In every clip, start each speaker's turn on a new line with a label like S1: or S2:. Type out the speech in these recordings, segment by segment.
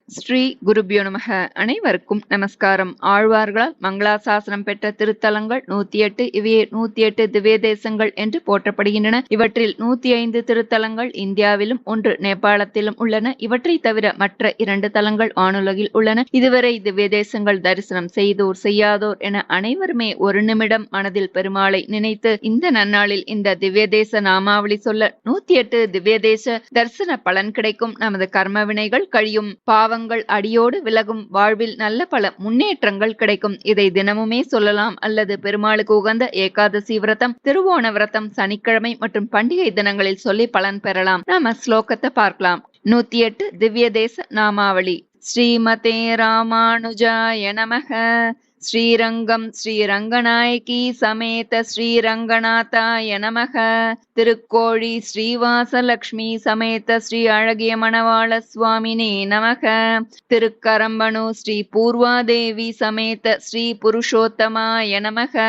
S1: ஸ்ரீ குருபியோ நமக. அனைவருக்கும் நமஸ்காரம். ஆழ்வார்களால் மங்களாசாசனம் பெற்ற திருத்தலங்கள் 108. இவையே 108 திவ்ய தேசங்கள் என்று போற்றப்படுகின்றன. இவற்றில் 105 திருத்தலங்கள் இந்தியாவிலும் 1 நேபாளத்திலும் உள்ளன. இவற்றை தவிர மற்ற 2 தலங்கள் வானுலகில் உள்ளன. இதுவரை திவ்ய தேசங்கள் தரிசனம் செய்தோர் செய்யாதோர் என அனைவருமே ஒரு நிமிடம் மனதில் பெருமாளை நினைத்து இந்த நன்னாளில் இந்த திவ்ய தேச நாமாவளி சொல்ல 108 திவ்ய தேச தரிசன பலன் கிடைக்கும். நமது கர்ம வினைகள் கழியும், பாவங்கள் அடியோடு விலகும், வாழ்வில் நல்ல பல முன்னேற்றங்கள் கிடைக்கும். இதை தினமுமே சொல்லலாம் அல்லது பெருமாளுக்கு உகந்த ஏகாதசி விரதம், திருவோண விரதம், சனிக்கிழமை மற்றும் பண்டிகை தினங்களில் சொல்லி பலன் பெறலாம். நாம ஸ்லோகத்தை பார்க்கலாம். 108 திவ்ய தேச நாமாவளி. ஸ்ரீமதே ராமானுஜாய நமக. ஸ்ரீரங்கம் ஸ்ரீரங்கநாயகி சமேத ஸ்ரீரங்கநாதாய நமக. திருக்கோழி ஸ்ரீவாசலக்ஷ்மி சமேத ஸ்ரீ அழகிய மணவாள சுவாமினே நமக. திருக்கரம்பனு ஸ்ரீ பூர்வாதேவி சமேத ஸ்ரீ புருஷோத்தமாய நமக.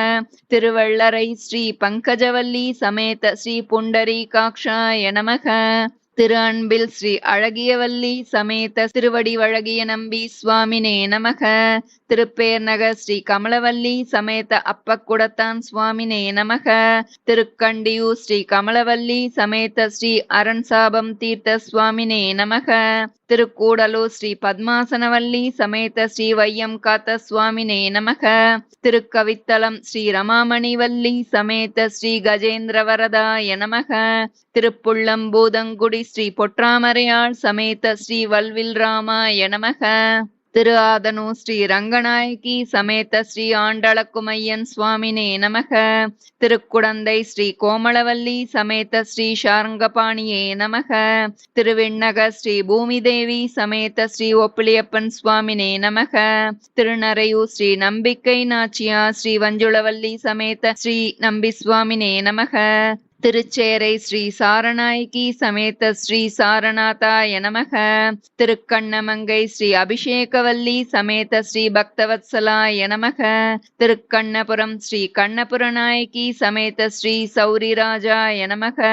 S1: திருவள்ளரை ஸ்ரீ பங்கஜவல்லி சமேத ஸ்ரீ புண்டரீகாக்ஷாய நமக. திரு அன்பில் ஸ்ரீ அழகியவல்லி சமேத திருவடிவழகிய நம்பி சுவாமினே நமக. திருப்பேர்நகர் ஸ்ரீ கமலவல்லி சமேத அப்பக்குடத்தான் சுவாமினே நமக. திருக்கண்டியூர் ஸ்ரீ கமலவல்லி சமேத ஸ்ரீ அரண்சாபம் தீர்த்த சுவாமினே நமக. திருக்கூடலூர் ஸ்ரீ பத்மாசனவல்லி சமேத ஸ்ரீ வையம் காத்த சுவாமினே நமக. திருக்கவித்தலம் ஸ்ரீ ரமாமணிவல்லி சமேத ஸ்ரீ கஜேந்திரவரதாய நமக. திருப்புள்ளம்பூதங்குடி ஸ்ரீ பொற்றாமரையாள் சமேத ஸ்ரீ வல்வில் ராமாய நமக. திரு ஆதனூர் ஸ்ரீ ரங்கநாயகி சமேத ஸ்ரீ ஆண்டளக்குமையன் சுவாமினே நமக. திருக்குடந்தை ஸ்ரீ கோமளவல்லி சமேத ஸ்ரீ சாரங்கபாணியே நமக. திருவிண்ணக ஸ்ரீ பூமிதேவி சமேத ஸ்ரீ ஒப்பிலியப்பன் சுவாமினே நமக. திருநறையூர் ஸ்ரீ நம்பிக்கை நாச்சியார் ஸ்ரீ வஞ்சுளவல்லி சமேத ஸ்ரீ நம்பி சுவாமினே நமக. திருச்சேரை ஸ்ரீ சாரநாயகி சமேத ஸ்ரீ சாரநாதாய நமக. திருக்கண்ணமங்கை ஸ்ரீ அபிஷேகவல்லி சமேத ஸ்ரீ பக்தவத்சலாய நமக. திருக்கண்ணபுரம் ஸ்ரீ கண்ணபுரநாயகி சமேத ஸ்ரீ சௌரிராஜாய நமக.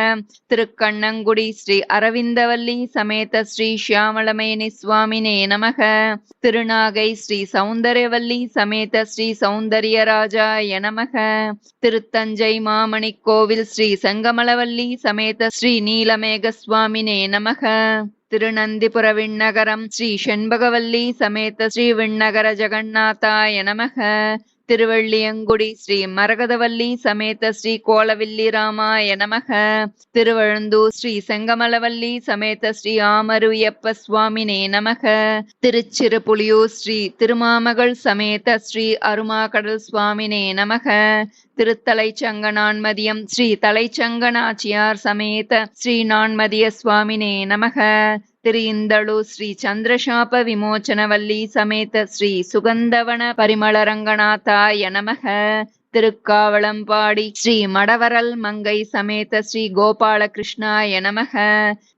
S1: திருக்கண்ணங்குடி ஸ்ரீ அரவிந்தவல்லி சமேத ஸ்ரீ ஷியாமளமேனி சுவாமினே நமக. திருநாகை ஸ்ரீ சௌந்தர்யவல்லி சமேத ஸ்ரீ சௌந்தர்யராஜாய நமக. திருத்தஞ்சை மாமணி கோவில் ஸ்ரீ செங்கமலவல்லி சமேத ஸ்ரீ நீலமேக சுவாமினே நமக. திருநந்திபுர விண்ணகரம் ஸ்ரீ செண்பகவல்லி சமேத ஸ்ரீ விண்ணகர ஜெகநாதாய நமக. திருவள்ளியங்குடி ஸ்ரீ மரகதவல்லி சமேத ஸ்ரீ கோலவில்லி ராமாய நமக. திருவழுந்தூர் ஸ்ரீ செங்கமலவல்லி சமேத ஸ்ரீ ஆமருயப்ப சுவாமினே நமக. திருச்சிறுபுலியூர் ஸ்ரீ திருமாமகள் சமேத ஸ்ரீ அருமாகடல் சுவாமினே நமக. திருத்தலைச்சங்கனான்மதியம் ஸ்ரீ தலைச்சங்கனாச்சியார் சமேத ஸ்ரீ நான்மதிய சுவாமினே நமக. திரு இந்தளூர் ஸ்ரீ சந்திரசாப விமோச்சனவல்லி சமேத ஸ்ரீ சுகந்தவன பரிமளரங்கநாதாய நமக. திருக்காவளம்பாடி ஸ்ரீ மடவரல் மங்கை சமேத ஸ்ரீ கோபாலகிருஷ்ணாய நமக.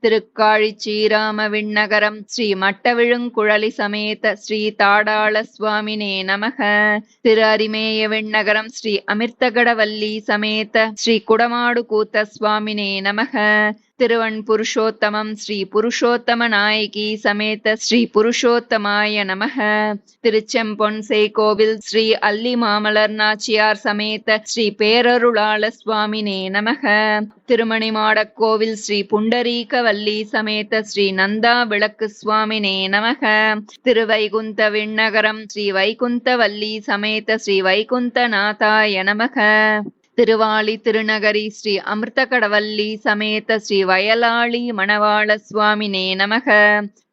S1: திருக்காழி ஸ்ரீராம விண்ணகரம் ஸ்ரீ மட்டவிழுங்குழலி சமேத ஸ்ரீ தாடாள சுவாமினே நமக. திரு அரிமேய விண்ணகரம் ஸ்ரீ அமிர்தகடவல்லி சமேத ஸ்ரீ குடமாடு கூத்த சுவாமினே நமக. திருவன் புருஷோத்தமம் ஸ்ரீ புருஷோத்தம நாயகி சமேத ஸ்ரீ புருஷோத்தமாய நமக. திருச்செம்பொன்சை கோவில் ஸ்ரீ அல்லி மாமலர் நாச்சியார் சமேத ஸ்ரீ பேரருளாள சுவாமினே நமக. திருமணிமாடக் கோவில் ஸ்ரீ புண்டரீகவல்லி சமேத ஸ்ரீ நந்தா விளக்கு சுவாமினே நமக. திருவைகுந்த விண்ணகரம் ஸ்ரீ வைகுந்தவல்லி சமேத ஸ்ரீ வைகுந்தநாதாய நமக. திருவாளி திருநகரி ஸ்ரீ அமிர்தகடவல்லி சமேத ஸ்ரீ வயலாளி மணவாள சுவாமினே நமக.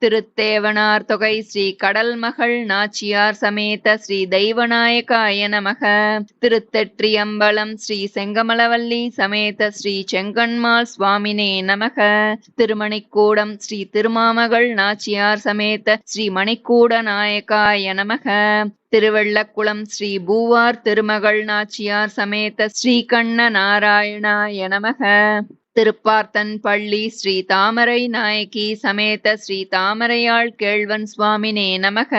S1: திருத்தேவனார் தொகை ஸ்ரீ கடல்மகள் நாச்சியார் சமேத ஸ்ரீ தெய்வநாயகாய நமக. திருத்தெற்றியம்பலம் ஸ்ரீ செங்கமலவல்லி சமேத ஸ்ரீ செங்கண்மாள் சுவாமினே நமக. திருமணிக்கூடம் ஸ்ரீ திருமாமகள் நாச்சியார் சமேத ஸ்ரீ மணிக்கூட நாயகாய நமக. திருவெள்ளக்குளம் ஸ்ரீ பூவார் திருமகள் நாச்சியார் சமேத ஸ்ரீ கண்ண நாராயணாய நமக. திருப்பார்த்தன் பள்ளி ஸ்ரீ தாமரை நாயகி சமேத ஸ்ரீ தாமரையாள் கேழ்வன் சுவாமினே நமக.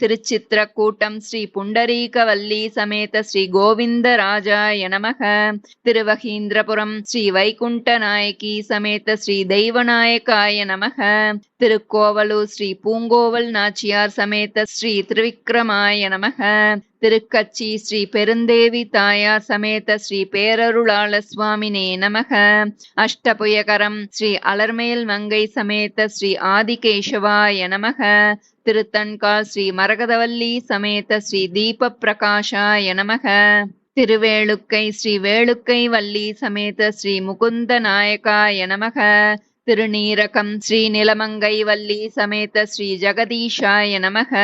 S1: திருச்சித்திரக்கூட்டம் ஸ்ரீ புண்டரீகவல்லி சமேத ஸ்ரீ கோவிந்த ராஜாய நமக. திருவகீந்திரபுரம் ஸ்ரீ வைகுண்ட நாயகி சமேத ஸ்ரீ தெய்வநாயகாய நமக. திருக்கோவலூர் ஸ்ரீ பூங்கோவல் நாச்சியார் சமேத ஸ்ரீ திருவிக்ரமாய நமக. திருக்கச்சி ஸ்ரீ பெருந்தேவி தாயார் சமேத ஸ்ரீ பேரருளாள சுவாமினே நமக. அஷ்டபுயகரம் ஸ்ரீ அலர்மேல் மங்கை சமேத ஸ்ரீ ஆதிகேசவாய நமக. திருத்தன்கால் ஸ்ரீ மரகதவல்லி சமேத ஸ்ரீ தீப பிரகாஷாய நமக. திருவேளுக்கை ஸ்ரீ வேளுக்கை வள்ளி சமேத ஸ்ரீ முகுந்த நாயகாய நமக. திருநீரகம் ஸ்ரீ நிலமங்கை வள்ளி சமேத ஸ்ரீ ஜெகதீஷாய நமக.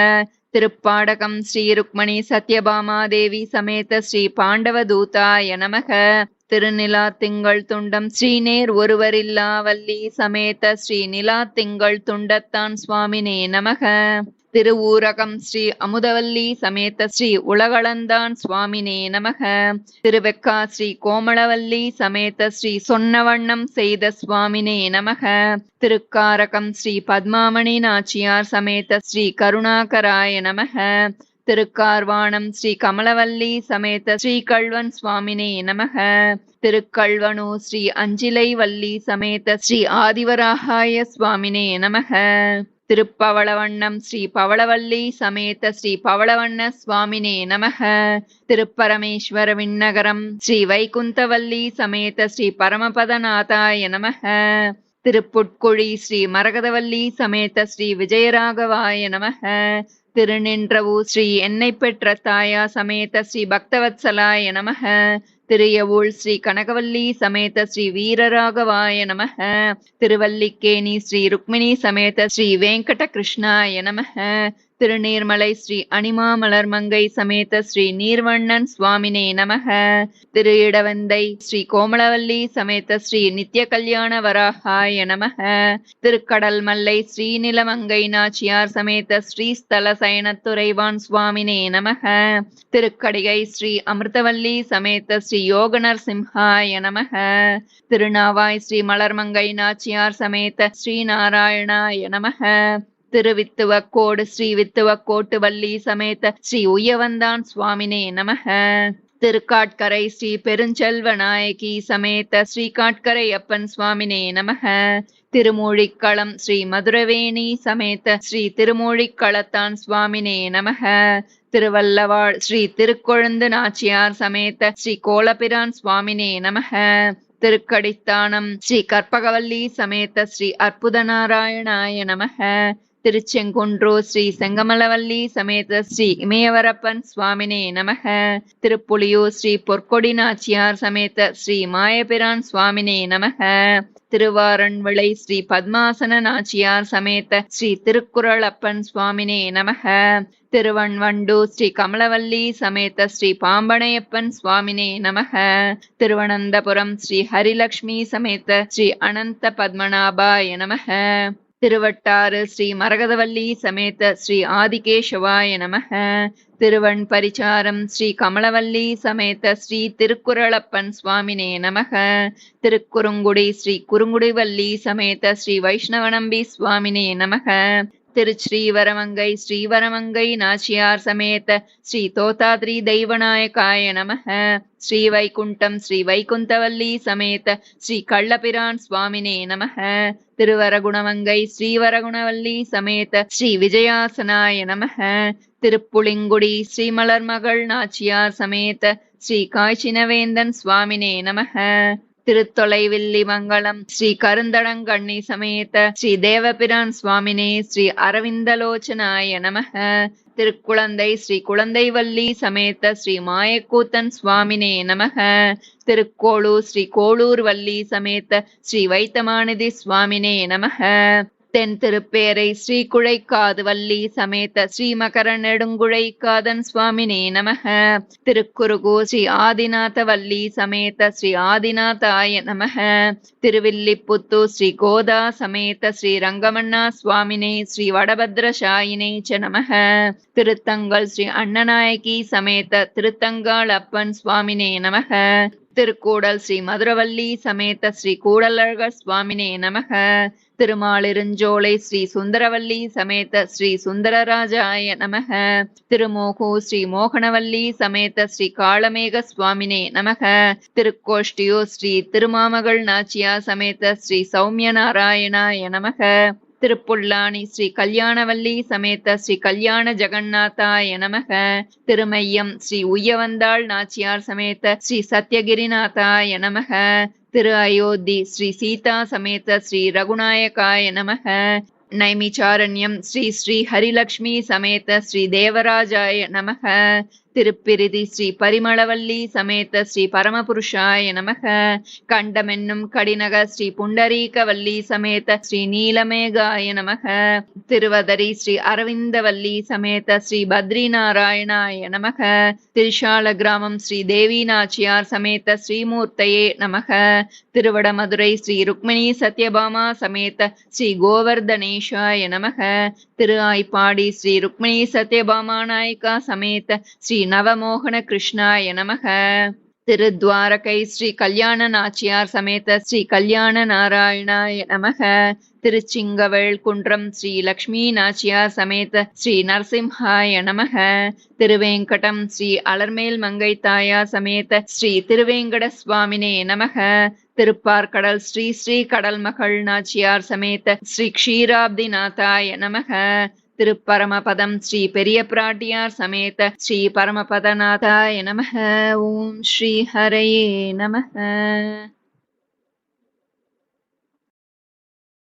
S1: திருப்பாடகம் ஸ்ரீ ருக்மணி சத்யபாமாதேவி சமேத ஸ்ரீ பாண்டவதூதாய நமக. திருநிலா திங்கள் துண்டம் ஸ்ரீநேர் ஒருவரில்லா வள்ளி சமேத ஸ்ரீ நிலா திங்கள் துண்டத்தான் சுவாமினே நமக. திருவூரகம் ஸ்ரீ அமுதவல்லி சமேத ஸ்ரீ உலகளந்தான் சுவாமினே நமக. திருவெக்கா ஸ்ரீ கோமளவல்லி சமேத ஸ்ரீ சொன்னவண்ணம் செய்த சுவாமினே நமக. திருக்காரகம் ஸ்ரீ பத்மாமணி நாச்சியார் சமேத ஸ்ரீ கருணாகராய நமக. திருக்கார்வாணம் ஸ்ரீ கமலவல்லி சமேத ஸ்ரீ கள்வன் சுவாமினே நமக. திருக்கள்வனூர் ஸ்ரீ அஞ்சிலை வள்ளி சமேத ஸ்ரீ ஆதிவராகாய சுவாமினே நமக. திருப்பவளவண்ணம் ஸ்ரீ பவளவல்லி சமேத ஸ்ரீ பவளவண்ண சுவாமினே நமக. திருப்பரமேஸ்வர விண்ணகரம் ஸ்ரீ வைகுந்தவல்லி சமேத ஸ்ரீ பரமபதநாதாய நமக. திருப்புட்குழி ஸ்ரீ மரகதவல்லி சமேத ஸ்ரீ விஜயராகவாய நமக. திருநின்றவூர் ஸ்ரீ எண்ணெய் பெற்ற தாயா சமேத ஸ்ரீ பக்தவத்சலாய நமக. திரியவுள் ஸ்ரீ கனகவல்லி சமேத ஸ்ரீ வீரராகவாய நமக. திருவல்லிக்கேணி ஸ்ரீ ருக்மிணி சமேத ஸ்ரீ வெங்கட கிருஷ்ணாய நமக. திருநீர்மலை ஸ்ரீ அணிமாமலர் மங்கை சமேத ஸ்ரீ நீர்வண்ணன் சுவாமினே நமக. திரு இடவந்தை ஸ்ரீ கோமளவல்லி சமேத ஸ்ரீ நித்ய கல்யாண வராகாய நமக. திருக்கடல் மல்லை ஸ்ரீநிலமங்கை நாச்சியார் சமேத ஸ்ரீஸ்தல சயனத்துறைவான் சுவாமினே நமக. திருக்கடிகை ஸ்ரீ அமிர்தவல்லி சமேத ஸ்ரீ யோகனர் சிம்ஹாய நமக. திருநாவாய் ஸ்ரீ மலர்மங்கை நாச்சியார் சமேத ஸ்ரீ நாராயணாய நமக. திருவித்துவக்கோடு ஸ்ரீ வித்துவக்கோட்டு வள்ளி சமேத ஸ்ரீ உய்யவந்தான் சுவாமினே நமக. திருக்காட்கரை ஸ்ரீ பெருஞ்செல்வ நாயகி சமேத ஸ்ரீ காட்கரை அப்பன் சுவாமினே நமக. திருமூழிக்களம் ஸ்ரீ மதுரவேணி சமேத ஸ்ரீ திருமூழிக்களத்தான் சுவாமினே நமக. திருவல்லவாள் ஸ்ரீ திருக்கொழுந்து நாச்சியார் சமேத ஸ்ரீ கோலபிரான் சுவாமினே நமக. திருக்கடித்தானம் ஸ்ரீ கற்பகவல்லி சமேத ஸ்ரீ அற்புத நாராயணாய நமக. திருச்செங்குன்றூர் ஸ்ரீ செங்கமலவல்லி சமேத ஸ்ரீ இமயவரப்பன் சுவாமினே நமக. திருப்புலியூர் ஸ்ரீ பொற்கொடி நாச்சியார் சமேத ஸ்ரீ மாயபிரான் சுவாமினே நமக. திருவாரண்விளை ஸ்ரீ பத்மாசன நாச்சியார் சமேத ஸ்ரீ திருக்குறளப்பன் சுவாமினே நமக. திருவண்வண்டூர் ஸ்ரீ கமலவல்லி சமேத ஸ்ரீ பாம்பனையப்பன் சுவாமினே நமக. திருவனந்தபுரம் ஸ்ரீ ஹரிலக்ஷ்மி சமேத ஸ்ரீ அனந்த பத்மநாபாய நமக. திருவட்டாறு ஸ்ரீ மரகதவல்லி சமேத ஸ்ரீ ஆதிகேசவாய நமக. திருவண்பரிச்சாரம் ஸ்ரீ கமலவல்லி சமேத ஸ்ரீ திருக்குறளப்பன் சுவாமினே நமக. திருக்குறுங்குடி ஸ்ரீ குறுங்குடிவல்லி சமேத ஸ்ரீ வைஷ்ணவநம்பி சுவாமினே நமக. திருச்ரீவரமங்கை ஸ்ரீவரமங்கை நாச்சியார் சமேத ஸ்ரீ தோதாத்ரி தெய்வநாயகாய நமக. ஸ்ரீ வைகுண்டம் ஸ்ரீ வைகுந்தவல்லி சமேத ஸ்ரீ கள்ளபிரான் சுவாமினே நமக. திருவரகுணமங்கை ஸ்ரீவரகுணவல்லி சமேத ஸ்ரீ விஜயாசனாய நமக. திருப்புளிங்குடி ஸ்ரீமலர்மகள் நாச்சியார் சமேத ஸ்ரீ காய்ச்சினவேந்தன் சுவாமினே நமக. திருத்தொலைவில்லி மங்கலம் ஸ்ரீ கருந்தடங்கண்ணி சமேத ஸ்ரீ தேவபிரான் சுவாமினே ஸ்ரீ அரவிந்தலோச்சனாய நமக. திருக்குழந்தை ஸ்ரீ குழந்தைவல்லி சமேத ஸ்ரீ மாயக்கூத்தன் சுவாமினே நமக. திருக்கோளூர் ஸ்ரீ கோளூர் வள்ளி சமேத ஸ்ரீ வைத்தமாநிதி சுவாமினே நமக. தென் திருப்பேரை ஸ்ரீ குழைக்காது வள்ளி சமேத ஸ்ரீ மகர நெடுங்குழைக்காதன் சுவாமினே நமக. திருக்குறுகூர் ஸ்ரீ ஆதிநாத வள்ளி சமேத ஸ்ரீ ஆதிநாதாய நமக. திருவில்லிபுத்தூர் ஸ்ரீ கோதா சமேத ஸ்ரீ ரங்கமன்னா சுவாமினே ஸ்ரீ வடபத்ரசாயினே ச நமக. திருத்தங்கல் ஸ்ரீ அண்ணநாயகி சமேத திருத்தங்காள் அப்பன் சுவாமினே நமக. திருக்கூடல் ஸ்ரீ மதுரவல்லி சமேத ஸ்ரீ கூடலழகர் சுவாமினே நமக. திருமாலிருஞ்சோலை ஸ்ரீ சுந்தரவல்லி சமேத ஸ்ரீ சுந்தரராஜாய நமக. திருமோகூர் ஸ்ரீ மோகனவல்லி சமேத ஸ்ரீ காளமேக சுவாமினே நமக. திருக்கோஷ்டியூர் ஸ்ரீ திருமாமகள் நாச்சியார் சமேத ஸ்ரீ சௌமிய நாராயணாய நமக. திருப்புல்லானி ஸ்ரீ கல்யாணவல்லி சமேத ஸ்ரீ கல்யாண ஜெகநாதாய நமக. திருமையம் ஸ்ரீ உய்யவந்தாள் நாச்சியார் சமேத ஸ்ரீ சத்யகிரிநாதாய நமக. திரு அயோத்தி ஸ்ரீ சீதா சமேத ஸ்ரீ ரகுநாயகாய நமக. நைமிச்சாரண்யம் ஸ்ரீ ஸ்ரீ ஹரிலக்ஷ்மி சமேத ஸ்ரீ தேவராஜாய நமக. திருப்பிரிதி ஸ்ரீ பரிமளவல்லி சமேத ஸ்ரீ பரமபுருஷாய நமக. கண்டமென்னும் கடிநகர் ஸ்ரீ புண்டரீகவல்லி சமேத ஸ்ரீ நீலமேகாய நமக. திருவதரி ஸ்ரீ அரவிந்தவல்லி சமேத ஸ்ரீ பத்ரிநாராயணாய நமக. திருஷால கிராமம் ஸ்ரீ தேவி நாச்சியார் சமேத ஸ்ரீமூர்த்தையே நமக. திருவடமதுரை ஸ்ரீ ருக்மிணி சத்யபாமா சமேத ஸ்ரீ கோவர்தனேஷாய நமக. திரு ஆய்ப்பாடி ஸ்ரீ ருக்மிணி சத்யபாமா நாயிகா சமேத ஸ்ரீ நவமோகன கிருஷ்ணாய நமக. திருத்வாரகை ஸ்ரீ கல்யாண நாச்சியார் சமேத ஸ்ரீ கல்யாண நாராயணாய நமக. திருச்சிங்கவேள் குன்றம் ஸ்ரீ லக்ஷ்மி நாச்சியார் சமேத ஸ்ரீ நரசிம்ஹாய நமக. திருவேங்கடம் ஸ்ரீ அலர்மேல் மங்கை தாயார் சமேத ஸ்ரீ திருவேங்கட சுவாமினே நமக. திருப்பார்கடல் ஸ்ரீ ஸ்ரீ கடல்மகள் நாச்சியார் சமேத ஸ்ரீ க்ஷீராப்திநாதாய நமக. திருப்பரமபதம் ஸ்ரீ பெரிய பிராட்டியார் சமேத ஸ்ரீ பரமபதநாதாய நமக. ஓம் ஸ்ரீ ஹரயே நமக.